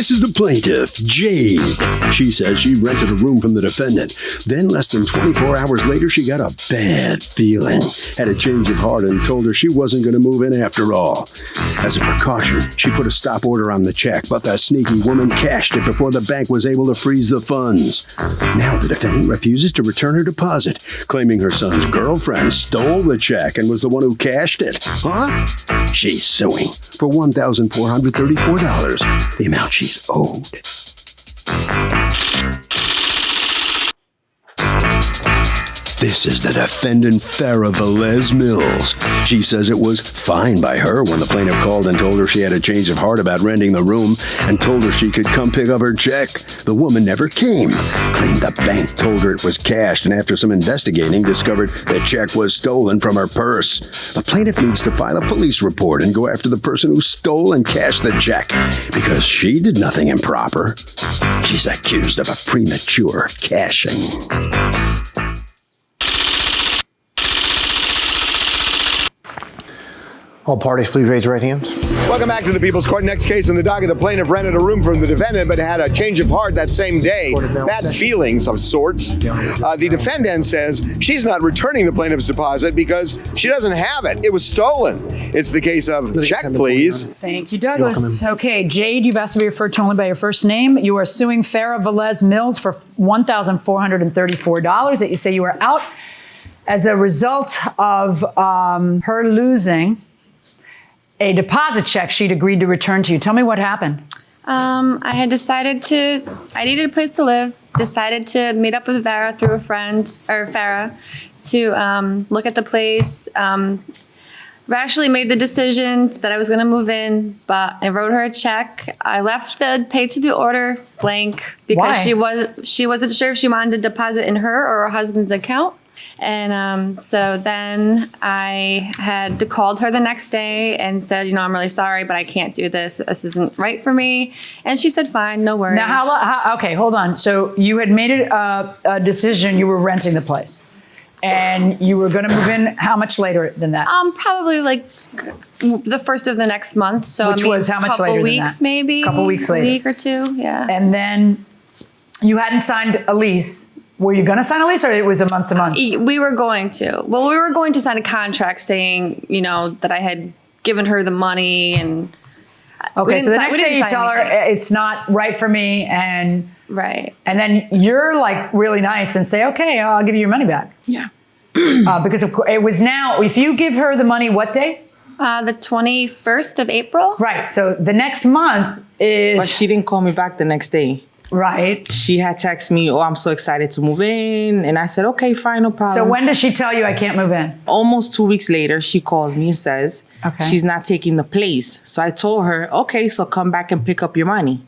This is the plaintiff, Jade. She says she rented a room from the defendant. Then, less than 24 hours later, she got a bad feeling, had a change of heart, and told her she wasn't going to move in after all. As a precaution, she put a stop order on the check, but the sneaky woman cashed it before the bank was able to freeze the funds. Now the defendant refuses to return her deposit, claiming her son's girlfriend stole the check and was the one who cashed it. Huh? She's suing for $1,434, the amount she's owed. This is the defendant, Farrah Velez Mills. She says it was fine by her when the plaintiff called and told her she had a change of heart about renting the room and told her she could come pick up her check. The woman never came, claimed the bank told her it was cashed, and after some investigating, discovered the check was stolen from her purse. The plaintiff needs to file a police report and go after the person who stole and cashed the check because she did nothing improper. She's accused of a premature cashing. All parties, please raise your right hands. Welcome back to the People's Court. Next case in the docket, the plaintiff rented a room from the defendant but had a change of heart that same day. Bad feelings of sorts. The defendant says she's not returning the plaintiff's deposit because she doesn't have it. It was stolen. It's the case of check, please. Thank you, Douglas. Okay, Jade, you've asked to be referred to only by your first name. You are suing Farrah Velez Mills for $1,434 that you say you are out as a result of her losing a deposit check she'd agreed to return to you. Tell me what happened. I had decided I needed a place to live, decided to meet up with Farrah through a friend, or Farrah, to look at the place. Actually made the decision that I was going to move in, but I wrote her a check. I left the pay to the order blank because she wasn't sure if she wanted to deposit in her or her husband's account. And so then I had called her the next day and said, I'm really sorry, but I can't do this. This isn't right for me. And she said, fine, no worries. Now, okay, hold on. So you had made it a decision, you were renting the place. And you were going to move in how much later than that? Probably like the first of the next month. So Which was how much later than that? Couple weeks, maybe. Couple weeks later. A week or two, yeah. And then you hadn't signed a lease. Were you going to sign a lease, or it was a month to month? We were going to. Well, we were going to sign a contract saying, that I had given her the money and. Okay, so the next day you tell her it's not right for me, and right, and then you're like really nice and say, okay, I'll give you your money back. Yeah. Because it was now. If you give her the money, what day? The 21st of April. Right. So the next month is. But she didn't call me back the next day. Right. She had texted me, I'm so excited to move in. And I said, okay, fine, no problem. So when does she tell you I can't move in? Almost 2 weeks later, she calls me and says she's not taking the place. So I told her, okay, so come back and pick up your money.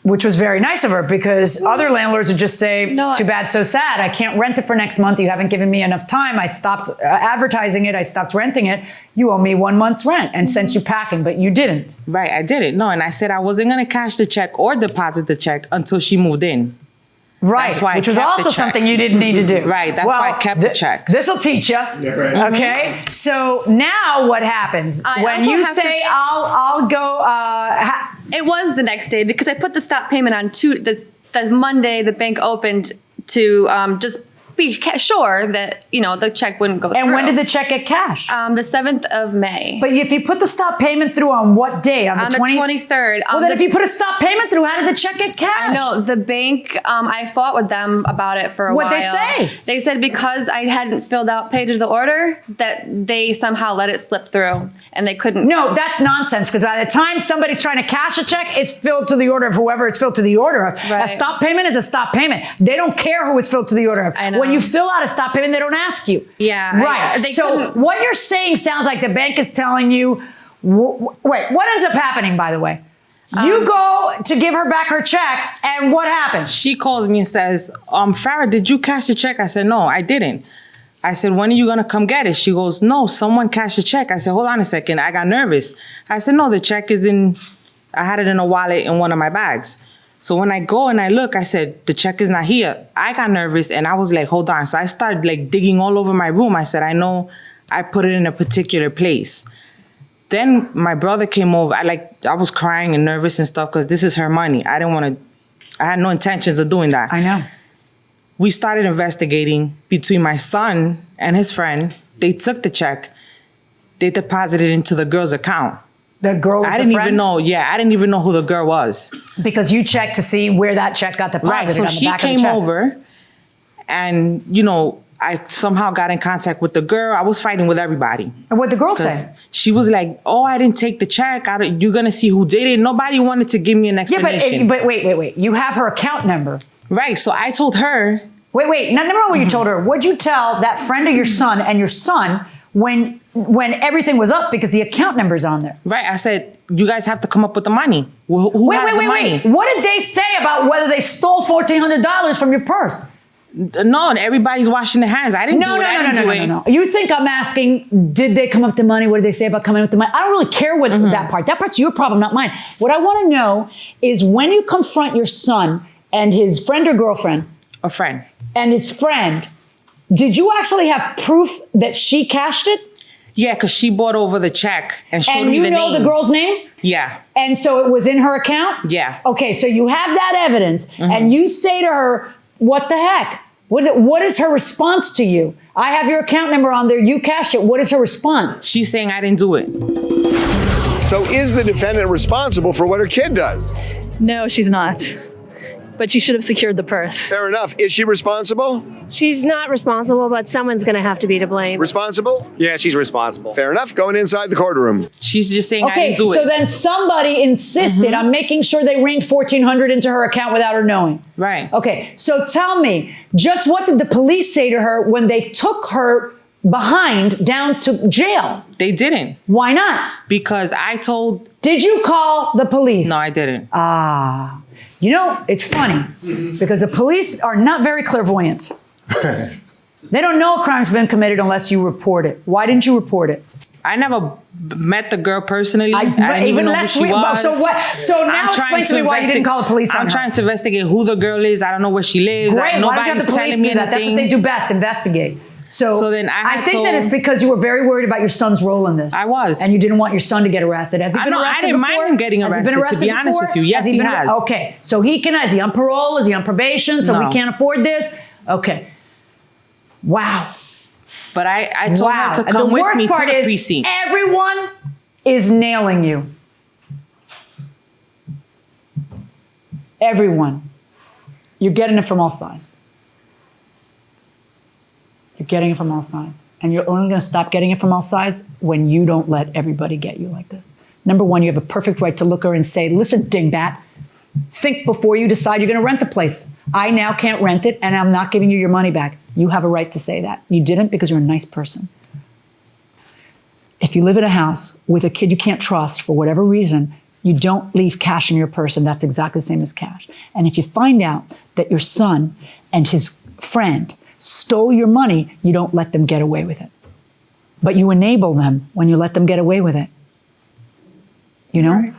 Which was very nice of her, because other landlords would just say, too bad, so sad. I can't rent it for next month. You haven't given me enough time. I stopped advertising it. I stopped renting it. You owe me 1 month's rent and sent you packing, but you didn't. Right, I didn't. No, and I said I wasn't going to cash the check or deposit the check until she moved in. Right, that's why which was also something you didn't need to do. Right, that's why I kept the check. This will teach you. Yeah, right. Okay, so now what happens when you say I'll go? It was the next day because I put the stop payment on the Monday. The bank opened to just be sure that the check wouldn't go through. And when did the check get cashed? The 7th of May. But if you put the stop payment through on what day? On the 23rd. Well, then if you put a stop payment through, how did the check get cashed? I know the bank. I fought with them about it for a while. What'd they say? They said because I hadn't filled out pay to the order that they somehow let it slip through, and they couldn't. No, that's nonsense. Because by the time somebody's trying to cash a check, it's filled to the order of whoever it's filled to the order of. Right. A stop payment is a stop payment. They don't care who it's filled to the order of. I know. When you fill out a stop payment, they don't ask you. Yeah. Right. So what you're saying sounds like the bank is telling you, wait, what ends up happening, by the way? You go to give her back her check, and what happens? She calls me and says, Farrah, did you cash the check? I said, no, I didn't. I said, when are you going to come get it? She goes, no, someone cashed the check. I said, hold on a second. I got nervous. I said, no, the check is I had it in a wallet in one of my bags. So when I go and I look, I said, the check is not here. I got nervous and I was like, hold on. So I started like digging all over my room. I said, I know I put it in a particular place. Then my brother came over. I was crying and nervous and stuff because this is her money. I had no intentions of doing that. I know. We started investigating between my son and his friend. They took the check. They deposited it into the girl's account. The girl was I didn't the friend? even know. Yeah, I didn't even know who the girl was. Because you checked to see where that check got deposited. Right. So on the she back of the came check. over, and I somehow got in contact with the girl. I was fighting with everybody. And what'd the girl 'Cause say? she was like, "Oh, I didn't take the check. You're gonna see who did it." Nobody wanted to give me an Yeah, explanation. but wait. You have her account number. Right. So I told her. Wait. Never mind what you told her. What'd you tell that friend of your son and your son when everything was up because the account number's on there? Right. I said, you guys have to come up with the money. Who has the money? Wait. What did they say about whether they stole $1,400 from your purse? No, everybody's washing their hands. I didn't do it. No. You think I'm asking, did they come up with the money? What did they say about coming up with the money? I don't really care what that part. That part's your problem, not mine. What I want to know is when you confront your son and his friend or girlfriend. A friend. And his friend, did you actually have proof that she cashed it? Yeah, because she bought over the check and showed me the name. And you know the girl's name? Yeah. And so it was in her account? Yeah. Okay, so you have that evidence, and you say to her, what the heck? What is her response to you? I have your account number on there. You cashed it. What is her response? She's saying I didn't do it. So is the defendant responsible for what her kid does? No, she's not. But she should have secured the purse. Fair enough. Is she responsible? She's not responsible, but someone's going to have to be to blame. Responsible? Yeah, she's responsible. Fair enough. Going inside the courtroom. She's just saying I Okay, didn't do it. so then somebody insisted on making sure they rained $1,400 into her account without her knowing. Right. Okay, so tell me, just what did the police say to her when they took her behind down to jail? They didn't. Why not? Because I told... Did you call the police? No, I didn't. You know, it's funny because the police are not very clairvoyant. They don't know a crime's been committed unless you report it. Why didn't you report it? I never met the girl personally. I didn't even know who she was. So what? So now explain to me why you didn't call the police on her. I'm trying to investigate who the girl is. I don't know where she lives. Great. Why don't you have the police do that? That's what they do best, investigate. So then I think that it's because you were very worried about your son's role in this. I was. And you didn't want your son to get arrested. Has he been arrested I didn't before? mind him getting arrested, to be honest with you. Yes, he has. Okay. So is he on parole? Is he on probation? So we can't afford this? Okay. Wow. But I told her to come with me to the precinct. Everyone is nailing you. Everyone. You're getting it from all sides. You're getting it from all sides. And you're only going to stop getting it from all sides when you don't let everybody get you like this. Number one, you have a perfect right to look her and say, listen, dingbat, think before you decide you're going to rent the place. I now can't rent it, and I'm not giving you your money back. You have a right to say that. You didn't because you're a nice person. If you live in a house with a kid you can't trust for whatever reason, you don't leave cash in your purse, and that's exactly the same as cash. And if you find out that your son and his friend stole your money, you don't let them get away with it. But you enable them when you let them get away with it. You know? Right.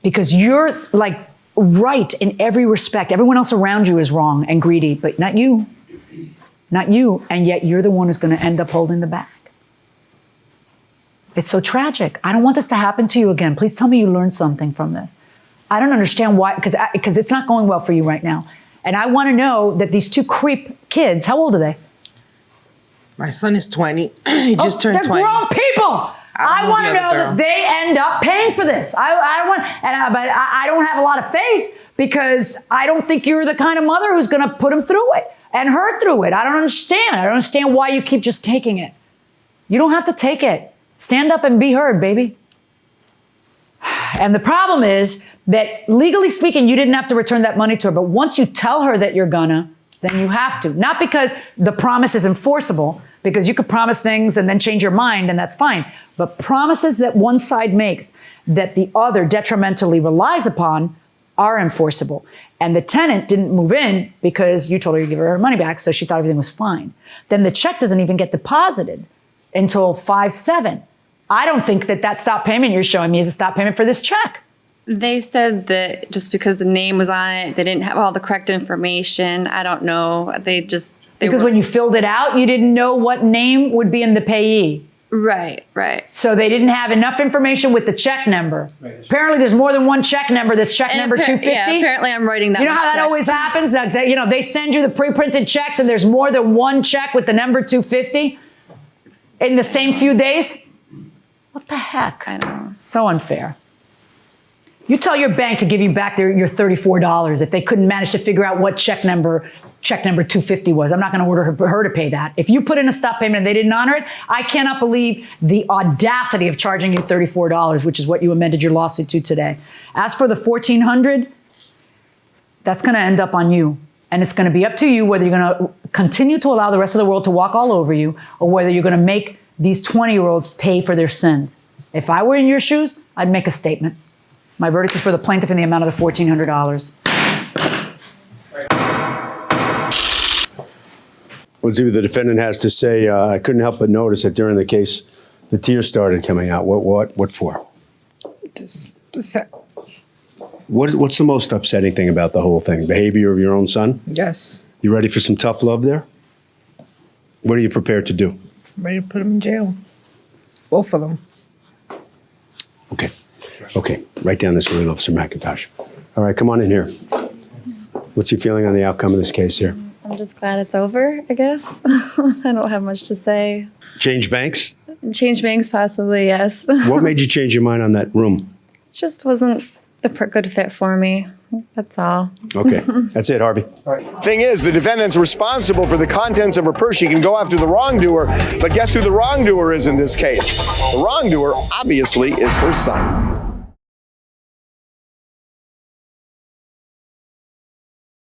Because you're like right in every respect. Everyone else around you is wrong and greedy, but not you. Not you. And yet you're the one who's going to end up holding the bag. It's so tragic. I don't want this to happen to you again. Please tell me you learned something from this. I don't understand why, because it's not going well for you right now. And I want to know that these two creep kids, how old are they? My son is 20. He just turned 20. They're grown people. I want to know that they end up paying for this. But I don't have a lot of faith because I don't think you're the kind of mother who's going to put him through it and her through it. I don't understand. I don't understand why you keep just taking it. You don't have to take it. Stand up and be heard, baby. And the problem is that legally speaking, you didn't have to return that money to her. But once you tell her that you're gonna, then you have to. Not because the promise is enforceable, because you could promise things and then change your mind, and that's fine. But promises that one side makes that the other detrimentally relies upon are enforceable. And the tenant didn't move in because you told her you give her money back, so she thought everything was fine. Then the check doesn't even get deposited until 5/7. I don't think that stop payment you're showing me is a stop payment for this check. They said that just because the name was on it, they didn't have all the correct information. I don't know. Because when you filled it out, you didn't know what name would be in the payee. Right, right. So they didn't have enough information with the check number. Apparently there's more than one check number that's check number 250. Yeah, apparently I'm writing that. You know how that always happens? That, you know, they send you the pre-printed checks and there's more than one check with the number 250 in the same few days? What the heck? I know. So unfair. You tell your bank to give you back your $34 if they couldn't manage to figure out what check number 250 was. I'm not going to order her to pay that. If you put in a stop payment and they didn't honor it, I cannot believe the audacity of charging you $34, which is what you amended your lawsuit to today. As for the $1,400, that's going to end up on you. And it's going to be up to you whether you're going to continue to allow the rest of the world to walk all over you or whether you're going to make these 20-year-olds pay for their sins. If I were in your shoes, I'd make a statement. My verdict is for the plaintiff in the amount of the $1,400. Let's see what the defendant has to say. I couldn't help but notice that during the case, the tears started coming out. What for? What's the most upsetting thing about the whole thing? Behavior of your own son? Yes. You ready for some tough love there? What are you prepared to do? I'm ready to put them in jail. Both of them. Okay. Write down this word, Officer McIntosh. All right, come on in here. What's your feeling on the outcome of this case here? I'm just glad it's over, I guess. I don't have much to say. Change banks? Change banks, possibly, yes. What made you change your mind on that room? It just wasn't the good fit for me. That's all. Okay, that's it, Harvey. Thing is, the defendant's responsible for the contents of her purse. She can go after the wrongdoer, but guess who the wrongdoer is in this case? The wrongdoer, obviously, is her son.